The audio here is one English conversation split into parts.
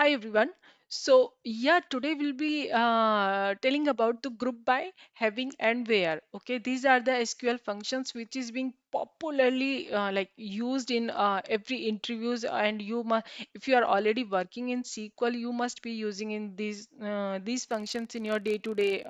Hi everyone. So yeah, today we'll be telling about the group by, having, and where. Okay, these are the SQL functions which is being popularly used in every interviews, and you must, if you are already working in SQL, you must be using in these functions in your day-to-day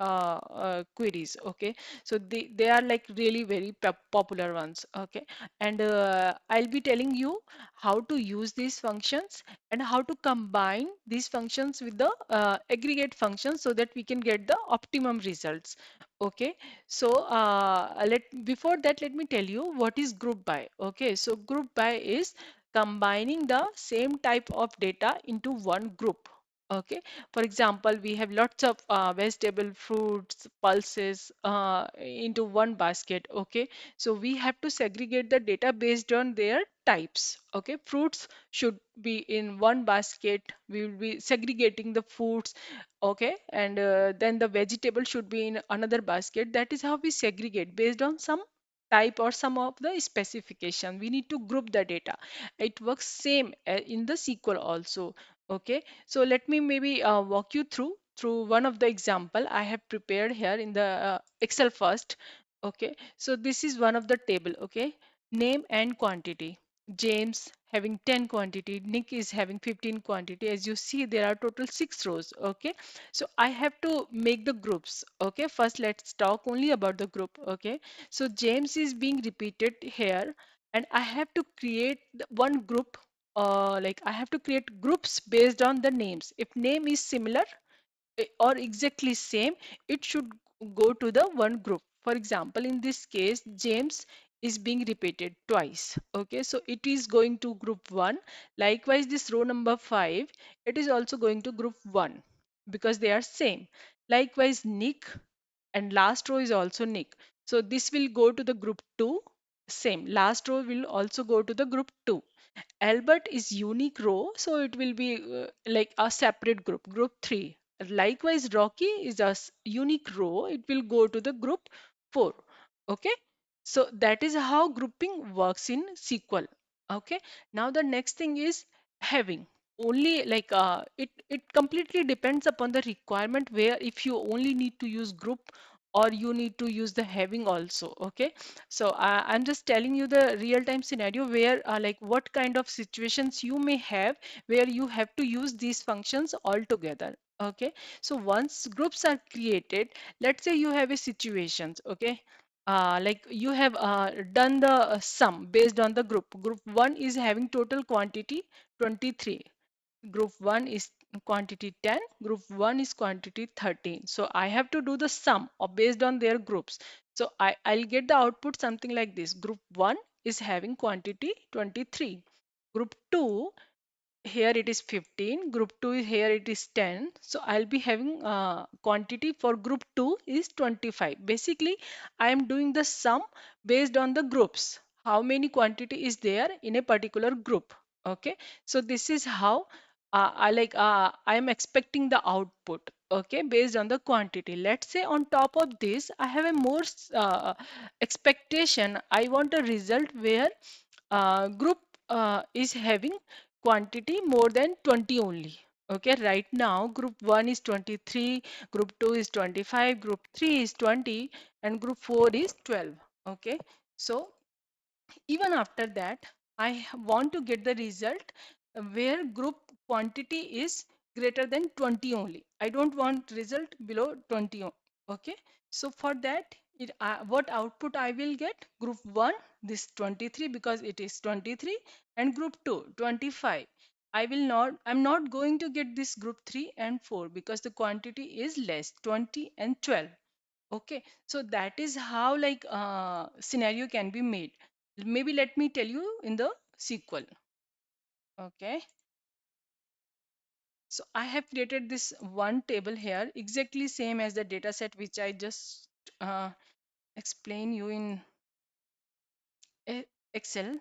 queries. Okay, so they are like really very popular ones. Okay, and I'll be telling you how to use these functions and how to combine these functions with the aggregate functions so that we can get the optimum results. Okay, so let before that, let me tell you what is group by. Okay, so group by is combining the same type of data into one group. Okay, for example, we have lots of vegetable, fruits, pulses into one basket. Okay, so we have to segregate the data based on their types. Okay, fruits should be in one basket. We will be segregating the fruits. Okay, and then the vegetable should be in another basket. That is how we segregate based on some type or some of the specification. We need to group the data. It works same in the SQL also. Okay, so let me maybe walk you through one of the example I have prepared here in the Excel first. Okay, so this is one of the table. Okay, name and quantity. James having 10 quantity, Nick is having 15 quantity. As you see, there are total 6 rows. Okay, so I have to make the groups. Okay, first let's talk only about the group. Okay, so James is being repeated here, and I have to create one group. I have to create groups based on the names. If name is similar or exactly same, it should go to the one group. For example, in this case, James is being repeated twice. Okay, so it is going to group 1. Likewise, this row number 5, it is also going to group 1 because they are same. Likewise, Nick, and last row is also Nick. So this will go to the group 2. Same, last row will also go to the group 2. Albert is unique row, so it will be like a separate group, group 3. Likewise, Rocky is a unique row, it will go to the group 4. Okay, so that is how grouping works in SQL. Okay, now the next thing is having. Only it completely depends upon the requirement, where if you only need to use group or you need to use the having also. Okay, so I'm just telling you the real-time scenario where like what kind of situations you may have where you have to use these functions all together. Okay, so once groups are created, let's say you have a situations. Okay, like you have done the sum based on the group. Group 1 is having total quantity 23. Group 1 is quantity 10, group 1 is quantity 13. So I have to do the sum of based on their groups. So I'll get the output something like this. Group 1 is having quantity 23. Group 2, here it is 15. Group 2, here it is 10. So I'll be having quantity for group 2 is 25. Basically, I am doing the sum based on the groups. How many quantity is there in a particular group? Okay, so this is how I am expecting the output. Okay, based on the quantity. Let's say on top of this, I have a more expectation. I want a result where group is having quantity more than 20 only. Okay, right now group 1 is 23, group 2 is 25, group 3 is 20, and group 4 is 12. Okay, so even after that, I want to get the result where group quantity is greater than 20 only. I don't want result below 20. Okay, so for that, what output I will get? Group 1, this 23 because it is 23, and group 2, 25. I'm not going to get this group 3 and 4 because the quantity is less, 20 and 12. Okay, so that is how scenario can be made. Maybe let me tell you in the SQL. Okay, so I have created this one table here, exactly same as the data set which I just explain you in Excel.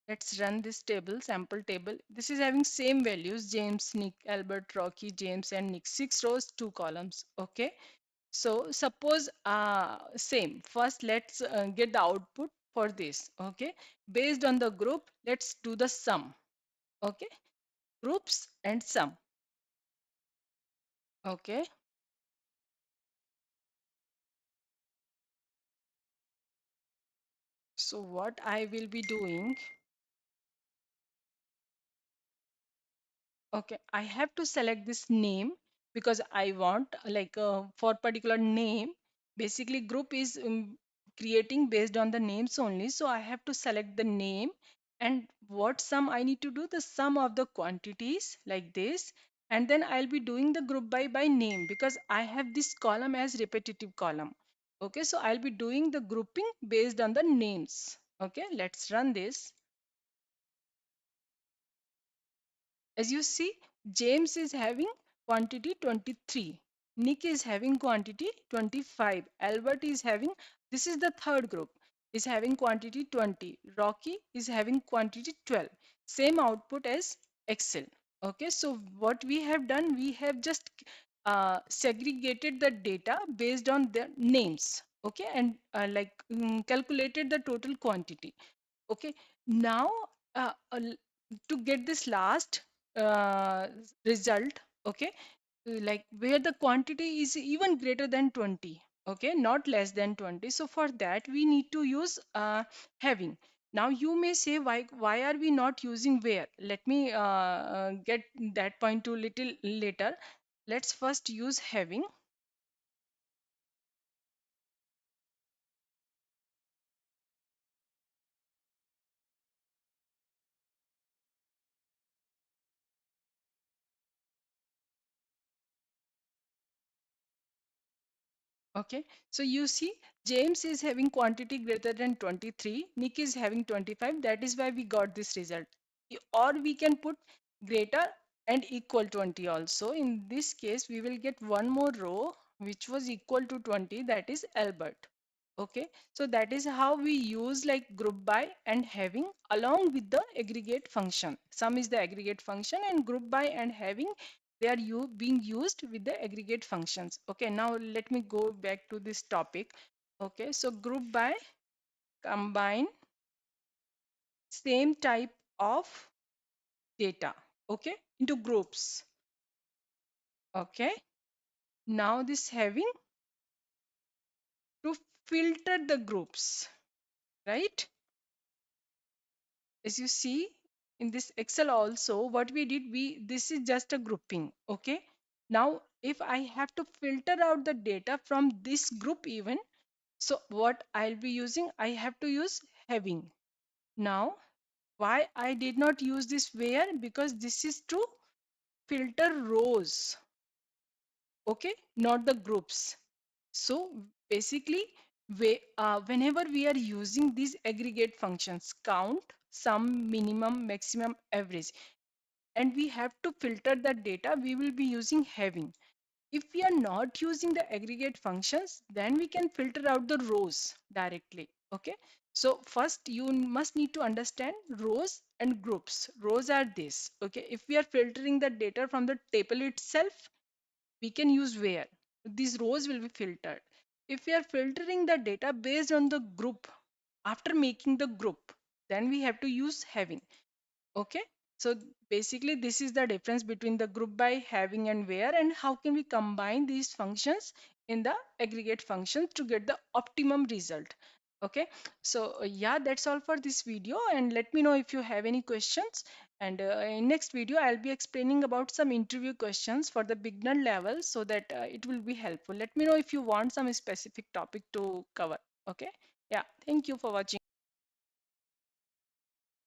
Let's run this table, sample table. This is having same values, James, Nick, Albert, Rocky, James, and Nick. 6 rows, 2 columns. Okay. So suppose same. First, let's get the output for this. Okay. Based on the group, let's do the sum. Okay. groups and sum. Okay, so what I will be doing, okay, I have to select this name because I want like for particular name, basically group is creating based on the names only. So I have to select the name, and what sum I need to do, the sum of the quantities like this. And then I'll be doing the group by name because I have this column as repetitive column. Okay, so I'll be doing the grouping based on the names. Okay, let's run this. As you see, James is having quantity 23. Nick is having quantity 25. Albert is having, this is the third group, is having quantity 20. Rocky is having quantity 12. Same output as Excel. Okay, so what we have done, we have just segregated the data based on their names. Okay, and calculated the total quantity. Okay, now to get this last uh, result, okay, like where the quantity is even greater than 20, okay, not less than 20. So for that we need to use having. Now you may say, why are we not using where? Let me get that point to little later. Let's first use having. Okay, so you see, James is having quantity greater than 23, Nick is having 25. That is why we got this result. Or we can put greater and equal 20 also. In this case, we will get one more row which was equal to 20, that is Albert. Okay, so that is how we use like group by and having along with the aggregate function. Sum is the aggregate function, and group by and having, they are being used with the aggregate functions. Okay, now let me go back to this topic. Okay, so group by combine same type of data, okay, into groups. Okay, now this having to filter the groups, right? As you see in this Excel also, what we did, we this is just a grouping. Okay, now if I have to filter out the data from this group even, so what I'll be using, I have to use having. Now why I did not use this where, because this is to filter rows, okay, not the groups. So basically, whenever we are using these aggregate functions, count, sum, minimum, maximum, average, and we have to filter the data, we will be using having. If we are not using the aggregate functions, then we can filter out the rows directly. Okay. So first you must need to understand rows and groups. Rows are this. Okay. If we are filtering the data from the table itself, we can use where. These rows will be filtered. If we are filtering the data based on the group, after making the group, then we have to use having. Okay, so basically this is the difference between the group by, having, and where, and how can we combine these functions in the aggregate function to get the optimum result. Okay, so yeah, that's all for this video, and let me know if you have any questions. And in next video I'll be explaining about some interview questions for the beginner level, so that it will be helpful. Let me know if you want some specific topic to cover. Okay, yeah, thank you for watching.